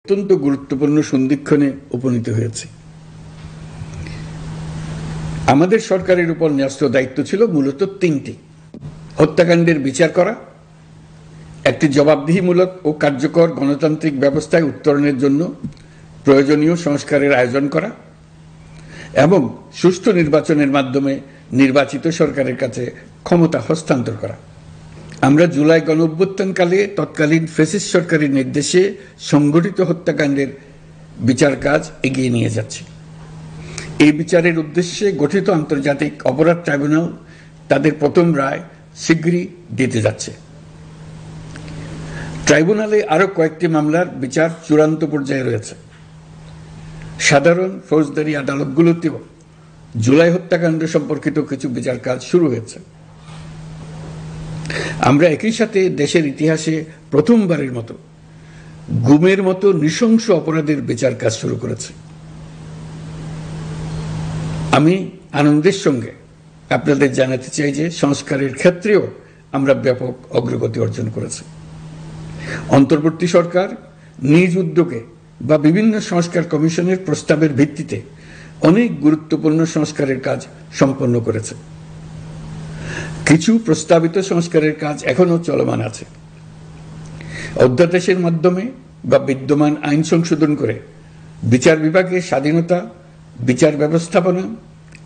অত্যন্ত গুরুত্বপূর্ণ সন্ধিক্ষণে উপনীত হয়েছে। আমাদের সরকারের উপর ন্যস্ত দায়িত্ব ছিল মূলত তিনটি: হত্যাকাণ্ডের বিচার করা, একটি জবাবদিহিমূলক ও কার্যকর গণতান্ত্রিক ব্যবস্থায় উত্তরণের জন্য প্রয়োজনীয় সংস্কারের আয়োজন করা এবং সুষ্ঠু নির্বাচনের মাধ্যমে নির্বাচিত সরকারের কাছে ক্ষমতা হস্তান্তর করা। আমরা জুলাই গণঅভ্যুত্থানকালে তৎকালীন ফ্যাসিস্ট সরকারের নির্দেশে সংগঠিত হত্যাকাণ্ডের বিচার কাজ এগিয়ে নিয়ে যাচ্ছি। এই বিচারের উদ্দেশ্যে গঠিত আন্তর্জাতিক অপরাধ ট্রাইব্যুনাল তাদের প্রথম রায় শীঘ্রই দিতে যাচ্ছে। ট্রাইব্যুনালে আরও কয়েকটি মামলার বিচার চূড়ান্ত পর্যায়ে রয়েছে। সাধারণ ফৌজদারি আদালতগুলোতেও জুলাই হত্যাকাণ্ড সম্পর্কিত কিছু বিচার কাজ শুরু হয়েছে। আমরা একই সাথে দেশের ইতিহাসে প্রথমবারের মতো গুমের মতো নৃশংস অপরাধের বিচার কাজ শুরু করেছি। আমি আনন্দের সঙ্গে আপনাদের জানাতে চাই যে সংস্কারের ক্ষেত্রেও আমরা ব্যাপক অগ্রগতি অর্জন করেছি। অন্তর্বর্তী সরকার নিজ উদ্যোগে বা বিভিন্ন সংস্কার কমিশনের প্রস্তাবের ভিত্তিতে অনেক গুরুত্বপূর্ণ সংস্কারের কাজ সম্পন্ন করেছে। কিছু প্রস্তাবিত সংস্কারের কাজ এখনো চলমান আছে। অধ্যাদেশের মাধ্যমে বা বিদ্যমান আইন সংশোধন করে বিচার বিভাগের স্বাধীনতা, বিচার ব্যবস্থাপনা,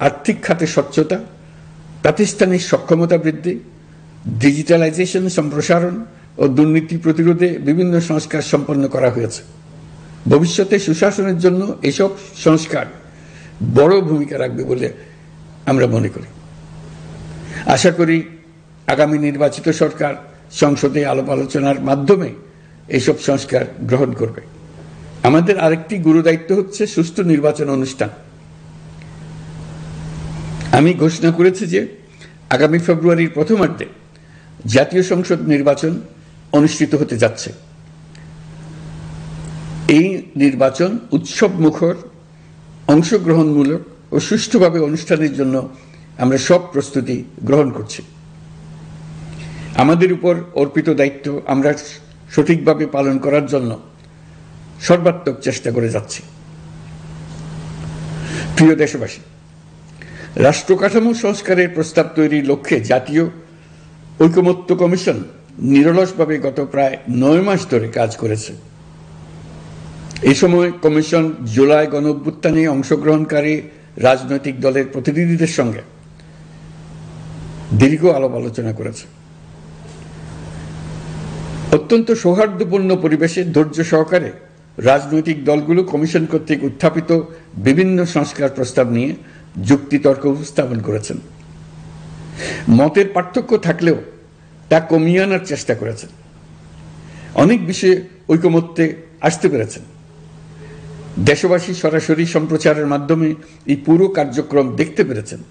আর্থিক খাতে স্বচ্ছতা, প্রাতিষ্ঠানিক সক্ষমতা বৃদ্ধি, ডিজিটালাইজেশন সম্প্রসারণ ও দুর্নীতি প্রতিরোধে বিভিন্ন সংস্কার সম্পন্ন করা হয়েছে। ভবিষ্যতে সুশাসনের জন্য এসব সংস্কার বড় ভূমিকা রাখবে বলে আমরা মনে করি। আশা করি আগামী নির্বাচিত সরকার সংসদে আলাপ আলোচনার মাধ্যমে এইসব সংস্কার গ্রহণ করবে। আমাদের আরেকটি গুরুদায়িত্ব হচ্ছে সুষ্ঠু নির্বাচন অনুষ্ঠান। আমি ঘোষণা করেছি যে আগামী ফেব্রুয়ারির প্রথমার্ধে জাতীয় সংসদ নির্বাচন অনুষ্ঠিত হতে যাচ্ছে। এই নির্বাচন উৎসব মুখর, অংশগ্রহণমূলক ও সুষ্ঠুভাবে অনুষ্ঠানের জন্য আমরা সব প্রস্তুতি গ্রহণ করছি। আমাদের উপর অর্পিত দায়িত্ব আমরা সঠিকভাবে পালন করার জন্য সর্বাত্মক চেষ্টা করে যাচ্ছি। প্রিয় দেশবাসী, রাষ্ট্র কাঠামো সংস্কারের প্রস্তাব তৈরির লক্ষ্যে জাতীয় ঐকমত্য কমিশন নিরলসভাবে গত প্রায় 9 মাস ধরে কাজ করেছে। এই সময় কমিশন জুলাই গণঅভ্যুত্থানে অংশগ্রহণকারী রাজনৈতিক দলের প্রতিনিধিদের সঙ্গে দীর্ঘ আলাপ আলোচনা করেছে। অত্যন্ত সৌহার্দ্যপূর্ণ পরিবেশে ধৈর্য সহকারে রাজনৈতিক দলগুলো কমিশন কর্তৃক উত্থাপিত বিভিন্ন সংস্কার প্রস্তাব নিয়ে যুক্তিতর্ক উপস্থাপন করেছেন। মতের পার্থক্য থাকলেও তা কমিয়ে আনার চেষ্টা করেছেন। অনেক বিষয়ে ঐকমত্যে আসতে পেরেছেন। দেশবাসী সরাসরি সম্প্রচারের মাধ্যমে এই পুরো কার্যক্রম দেখতে পেরেছেন।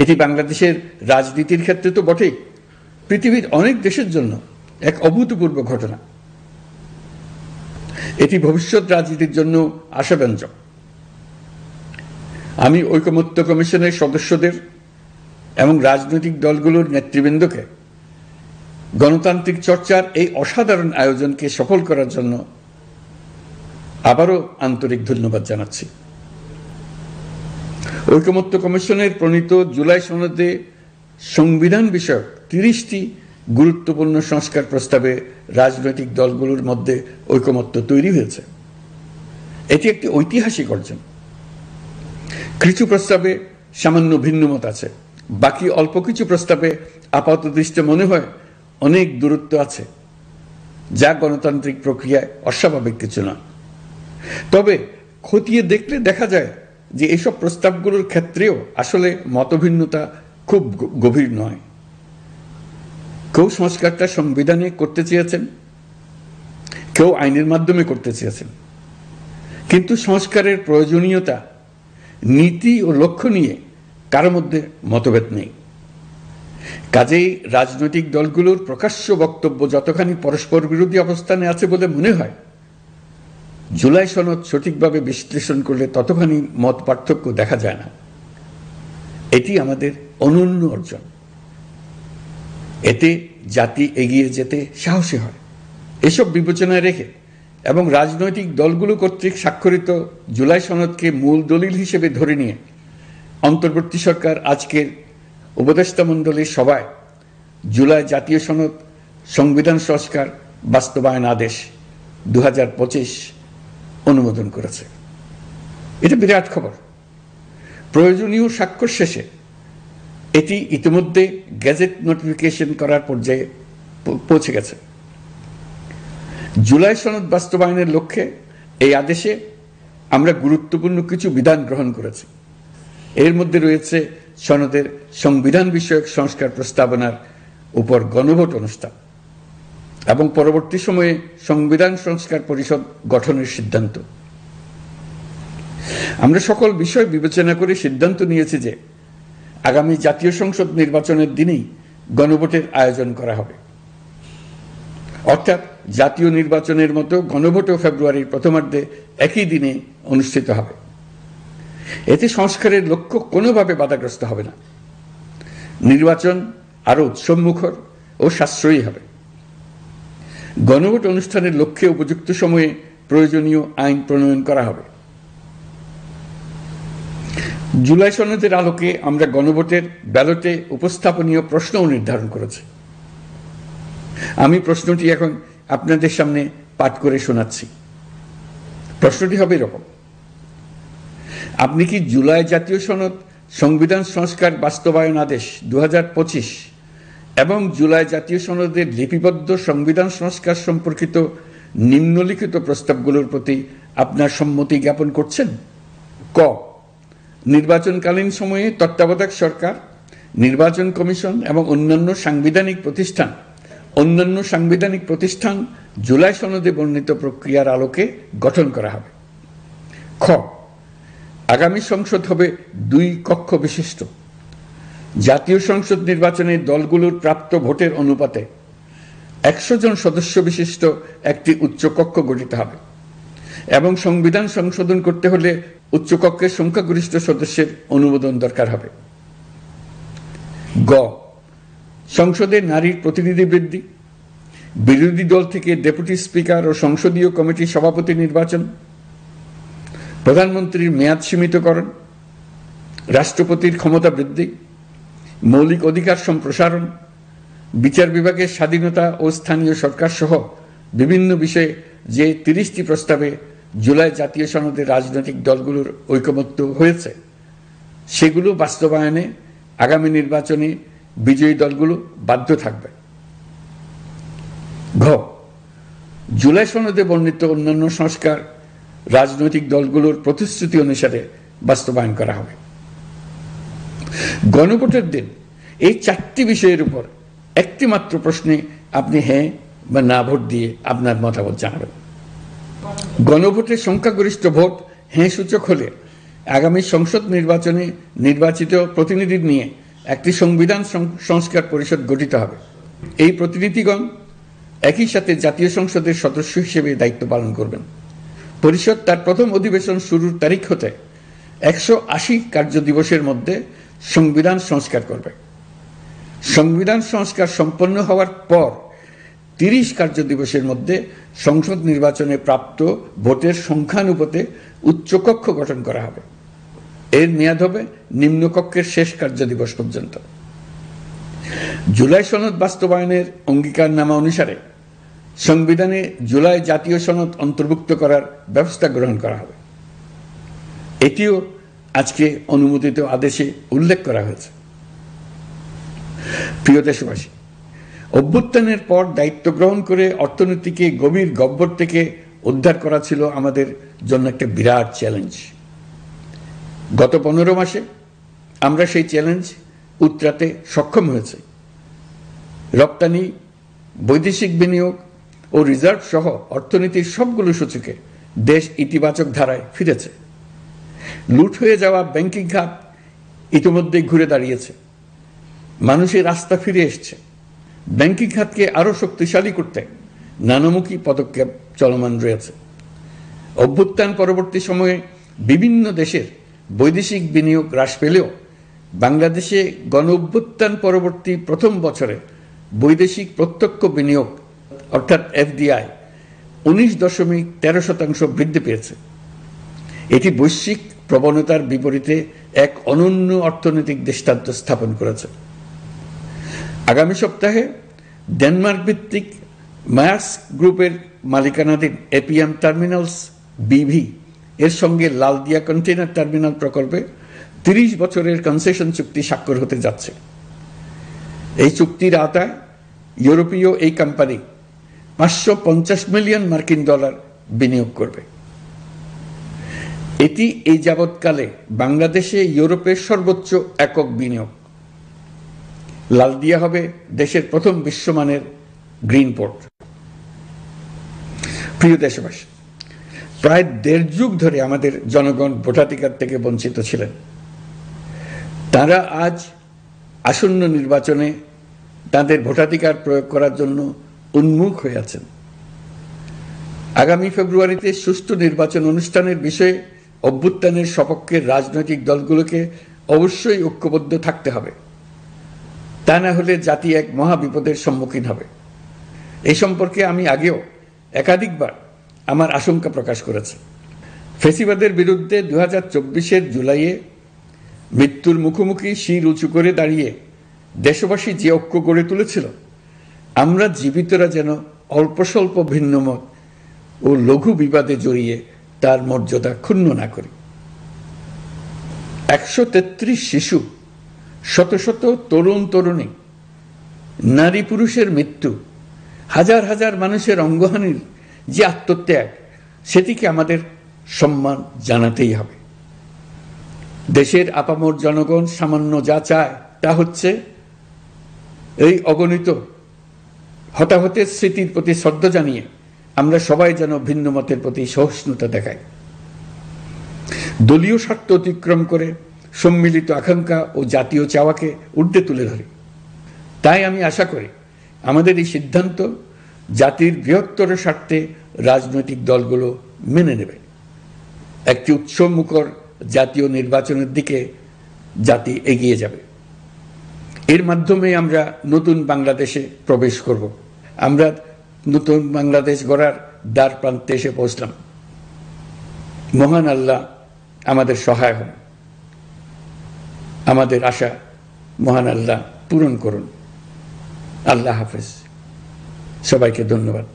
এটি বাংলাদেশের রাজনীতির ক্ষেত্রে তো বটেই, পৃথিবীর অনেক দেশের জন্য এক অভূতপূর্ব ঘটনা। এটি ভবিষ্যৎ রাজনীতির জন্য আশাব্যঞ্জক। আমি ঐকমত্য কমিশনের সদস্যদের এবং রাজনৈতিক দলগুলোর নেতৃবৃন্দকে গণতান্ত্রিক চর্চার এই অসাধারণ আয়োজনকে সফল করার জন্য আবারও আন্তরিক ধন্যবাদ জানাচ্ছি। ঐকমত্য কমিশনের প্রণীত জুলাই সনদে সংবিধান বিষয়ক 30টি গুরুত্বপূর্ণ সংস্কার প্রস্তাবে রাজনৈতিক দলগুলোর মধ্যে ঐকমত্য তৈরি হয়েছে। এটি একটি ঐতিহাসিক অর্জন। কিছু প্রস্তাবে সামান্য ভিন্নমত আছে, বাকি অল্প কিছু প্রস্তাবে আপাতদৃষ্টে মনে হয় অনেক দূরত্ব আছে, যা গণতান্ত্রিক প্রক্রিয়ায় অস্বাভাবিক কিছু নয়। তবে খতিয়ে দেখলে দেখা যায় যে এইসব প্রস্তাবগুলোর ক্ষেত্রেও আসলে মতভিন্নতা খুব গভীর নয়। কেউ সংস্কারটা সংবিধানে করতে চেয়েছেন, কেউ আইনের মাধ্যমে করতে চেয়েছেন, কিন্তু সংস্কারের প্রয়োজনীয়তা, নীতি ও লক্ষ্য নিয়ে কারো মধ্যে মতভেদ নেই। কাজেই রাজনৈতিক দলগুলোর প্রকাশ্য বক্তব্য যতখানি পরস্পর বিরোধী অবস্থানে আছে বলে মনে হয়, জুলাই সনদ সঠিকভাবে বিশ্লেষণ করলে ততখানি মত পার্থক্য দেখা যায় না। এটি আমাদের অনন্য অর্জন। এতে জাতি এগিয়ে যেতে সাহসী হয়। এসব বিবেচনায় রেখে এবং রাজনৈতিক দলগুলো কর্তৃক স্বাক্ষরিত জুলাই সনদকে মূল দলিল হিসেবে ধরে নিয়ে অন্তর্বর্তী সরকার আজকের উপদেষ্টা মণ্ডলীর সভায় জুলাই জাতীয় সনদ সংবিধান সংস্কার বাস্তবায়ন আদেশ 2025 অনুমোদন করেছে। এটা বিরাট খবর। প্রয়োজনীয় স্বাক্ষর শেষে এটি ইতিমধ্যে গেজেট নোটিফিকেশন করার পর্যায়ে পৌঁছে গেছে। জুলাই সনদ বাস্তবায়নের লক্ষ্যে এই আদেশে আমরা গুরুত্বপূর্ণ কিছু বিধান গ্রহণ করেছি। এর মধ্যে রয়েছে সনদের সংবিধান বিষয়ক সংস্কার প্রস্তাবনার উপর গণভোট অনুষ্ঠান এবং পরবর্তী সময়ে সংবিধান সংস্কার পরিষদ গঠনের সিদ্ধান্ত। আমরা সকল বিষয় বিবেচনা করে সিদ্ধান্ত নিয়েছি যে আগামী জাতীয় সংসদ নির্বাচনের দিনেই গণভোটের আয়োজন করা হবে, অর্থাৎ জাতীয় নির্বাচনের মতো গণভোটও ফেব্রুয়ারির প্রথমার্ধে একই দিনে অনুষ্ঠিত হবে। এতে সংস্কারের লক্ষ্য কোনোভাবে বাধাগ্রস্ত হবে না। নির্বাচন আরো উৎসবমুখর ও সাশ্রয়ী হবে। গণভোট অনুষ্ঠানের লক্ষ্যে উপযুক্ত সময়ে প্রয়োজনীয় আইন প্রণয়ন করা হবে। জুলাই সনদের আলোকে আমরা গণভোটের ব্যালটে উপস্থাপনীয় প্রশ্নও নির্ধারণ করেছি। আমি প্রশ্নটি এখন আপনাদের সামনে পাঠ করে শোনাচ্ছি। প্রশ্নটি হবে এরকম: আপনি কি জুলাই জাতীয় সনদ সংবিধান সংস্কার বাস্তবায়ন আদেশ 2025 এবং জুলাই জাতীয় সনদের লিপিবদ্ধ সংবিধান সংস্কার সম্পর্কিত নিম্নলিখিত প্রস্তাবগুলোর প্রতি আপনার সম্মতি জ্ঞাপন করছেন? ক, নির্বাচনকালীন সময়ে তত্ত্বাবধায়ক সরকার, নির্বাচন কমিশন এবং অন্যান্য সাংবিধানিক প্রতিষ্ঠান জুলাই সনদে বর্ণিত প্রক্রিয়ার আলোকে গঠন করা হবে। খ, আগামী সংসদ হবে 2 কক্ষ বিশিষ্ট। জাতীয় সংসদ নির্বাচনে দলগুলোর প্রাপ্ত ভোটের অনুপাতে 100 জন সদস্য বিশিষ্ট একটি উচ্চকক্ষ গঠিত হবে এবং সংবিধান সংশোধন করতে হলে উচ্চকক্ষের সংখ্যাগরিষ্ঠ সদস্যের অনুমোদন দরকার হবে। গ, সংসদে নারীর প্রতিনিধি বৃদ্ধি, বিরোধী দল থেকে ডেপুটি স্পিকার ও সংসদীয় কমিটির সভাপতি নির্বাচন, প্রধানমন্ত্রীর মেয়াদ সীমিতকরণ, রাষ্ট্রপতির ক্ষমতা বৃদ্ধি, মৌলিক অধিকার সম্প্রসারণ, বিচার বিভাগের স্বাধীনতা ও স্থানীয় সরকার সহ বিভিন্ন বিষয়ে যে 30টি প্রস্তাবে জুলাই জাতীয় সনদের রাজনৈতিক দলগুলোর ঐকমত্য হয়েছে সেগুলো বাস্তবায়নে আগামী নির্বাচনে বিজয়ী দলগুলো বাধ্য থাকবে। ঘ, জুলাই সনদে বর্ণিত অন্যান্য সংস্কার রাজনৈতিক দলগুলোর প্রতিশ্রুতি অনুসারে বাস্তবায়ন করা হবে। গণভোটের দিন এই 4টি বিষয়ের উপর একটি মাত্র প্রশ্নে আপনি হ্যাঁ বা না ভোট দিয়ে আপনার মতামত জানাবেন। গণভোটের সংখ্যাগরিষ্ঠ ভোট হ্যাঁ সূচক হলে আগামী সংসদ নির্বাচনে নির্বাচিত প্রতিনিধি নিয়ে একটি সংবিধান সংস্কার পরিষদ গঠিত হবে। এই প্রতিনিধিগণ একই সাথে জাতীয় সংসদের সদস্য হিসেবে দায়িত্ব পালন করবেন। পরিষদ তার প্রথম অধিবেশন শুরুর তারিখ হতে 180 কার্যদিবসের মধ্যে সংবিধান সংস্কার করবে। সংবিধান সংস্কার সম্পন্ন হওয়ার পর 30 কার্যদিবসের মধ্যে সংসদ নির্বাচনে প্রাপ্ত ভোটের সংখ্যানুপাতে উচ্চকক্ষ গঠন করা হবে। এর মেয়াদ হবে নিম্নকক্ষের শেষ কার্যদিবস পর্যন্ত। জুলাই সনদ বাস্তবায়নের অঙ্গীকারনামা অনুসারে সংবিধানে জুলাই জাতীয় সনদ অন্তর্ভুক্ত করার ব্যবস্থা গ্রহণ করা হবে। এটিও আজকে অনুমোদিত আদেশে উল্লেখ করা হয়েছে। প্রিয় দেশবাসী, অভ্যুত্থানের পর দায়িত্ব গ্রহণ করে অর্থনীতিকে গভীর গহ্বর থেকে উদ্ধার করা ছিল আমাদের জন্য একটা বিরাট চ্যালেঞ্জ। গত 15 মাসে আমরা সেই চ্যালেঞ্জ উতরাতে সক্ষম হয়েছে। রপ্তানি, বৈদেশিক বিনিয়োগ ও রিজার্ভ সহ অর্থনীতির সবগুলো সূচকে দেশ ইতিবাচক ধারায় ফিরেছে। লুট হয়ে যাওয়া ব্যাংকিং খাত ইতিমধ্যে ঘুরে দাঁড়িয়েছে। মানুষের আস্থা ফিরে এসছে। ব্যাংকিং খাতকে আরো শক্তিশালী করতে নানামুখী পদক্ষেপ চলমান রয়েছে। অভ্যুত্থান পরবর্তী সময়ে বিভিন্ন দেশের বৈদেশিক বিনিয়োগ হ্রাস পেলেও বাংলাদেশে গণ অভ্যুত্থান পরবর্তী প্রথম বছরে বৈদেশিক প্রত্যক্ষ বিনিয়োগ অর্থাৎ FDI 19.13% বৃদ্ধি পেয়েছে। এটি বৈশ্বিক প্রবণতার বিপরীতে এক অনন্য অর্থনৈতিক দৃষ্টান্ত স্থাপন করেছে। আগামী সপ্তাহে ডেনমার্ক ভিত্তিক মায়ার্স গ্রুপের মালিকানাধীন এপিএম টার্মিনালস বিভি এর সঙ্গে লালদিয়া কন্টেইনার টার্মিনাল প্রকল্পে 30 বছরের কনসেশন চুক্তি স্বাক্ষর হতে যাচ্ছে। এই চুক্তির আওতায় ইউরোপীয় এই কোম্পানি $550 মিলিয়ন বিনিয়োগ করবে। এটি এই যাবৎকালে বাংলাদেশে ইউরোপের সর্বোচ্চ একক বিনিয়োগ। লালদিয়া হবে দেশের প্রথম বিশ্বমানের গ্রিন পোর্ট। প্রিয় দেশবাসী, প্রায় 1.5 যুগ ধরে আমাদের জনগণ ভোটাধিকার থেকে বঞ্চিত ছিলেন। তারা আজ আসন্ন নির্বাচনে তাদের ভোটাধিকার প্রয়োগ করার জন্য উন্মুখ হয়ে আছেন। আগামী ফেব্রুয়ারিতে সুষ্ঠু নির্বাচন অনুষ্ঠানের বিষয়ে অভ্যুত্থানের সপক্ষে রাজনৈতিক দলগুলোকে অবশ্যই ঐক্যবদ্ধ থাকতে হবে। তা না হলে জাতি এক মহা বিপদের সম্মুখীন হবে। এই সম্পর্কে আমি আগেও একাধিকবার আমার আশঙ্কা প্রকাশ করেছি। ফ্যাসিবাদের বিরুদ্ধে 2024-এর জুলাইয়ে মৃত্যুর মুখোমুখি শির উঁচু করে দাঁড়িয়ে দেশবাসী যে ঐক্য গড়ে তুলেছিল, আমরা জীবিতরা যেন অল্প স্বল্প ভিন্নমত ও লঘু বিবাদে জড়িয়ে তার মর্যাদা ক্ষুণ্ণ না করি। 133 শিশু, শত শত তরুণ তরুণী, নারী পুরুষের মৃত্যু, হাজার হাজার মানুষের অঙ্গহানির যে আত্মত্যাগ, সেটিকে আমাদের সম্মান জানাতেই হবে। দেশের আপামর জনগণ সামান্য যা চায় তা হচ্ছে এই অগণিত হতাহতের স্মৃতির প্রতি শ্রদ্ধা জানিয়ে আমরা সবাই যেন ভিন্ন মতের প্রতি সহিষ্ণুতা দেখাই, দলীয় স্বার্থ অতিক্রম করে সম্মিলিত আকাঙ্ক্ষা ও জাতীয় চাওয়াকে ঊর্ধ্বে তুলে ধরি। তাই আমি আশা করি আমাদের এই সিদ্ধান্ত জাতির বৃহত্তর স্বার্থে রাজনৈতিক দলগুলো মেনে নেবে। একটি উৎসবমুখর জাতীয় নির্বাচনের দিকে জাতি এগিয়ে যাবে। এর মাধ্যমে আমরা নতুন বাংলাদেশে প্রবেশ করব। আমরা নতুন বাংলাদেশ গড়ার দ্বার প্রান্তে এসে পৌঁছলাম। মহান আল্লাহ আমাদের সহায় হন। আমাদের আশা মহান আল্লাহ পূরণ করুন। আল্লাহ হাফেজ। সবাইকে ধন্যবাদ।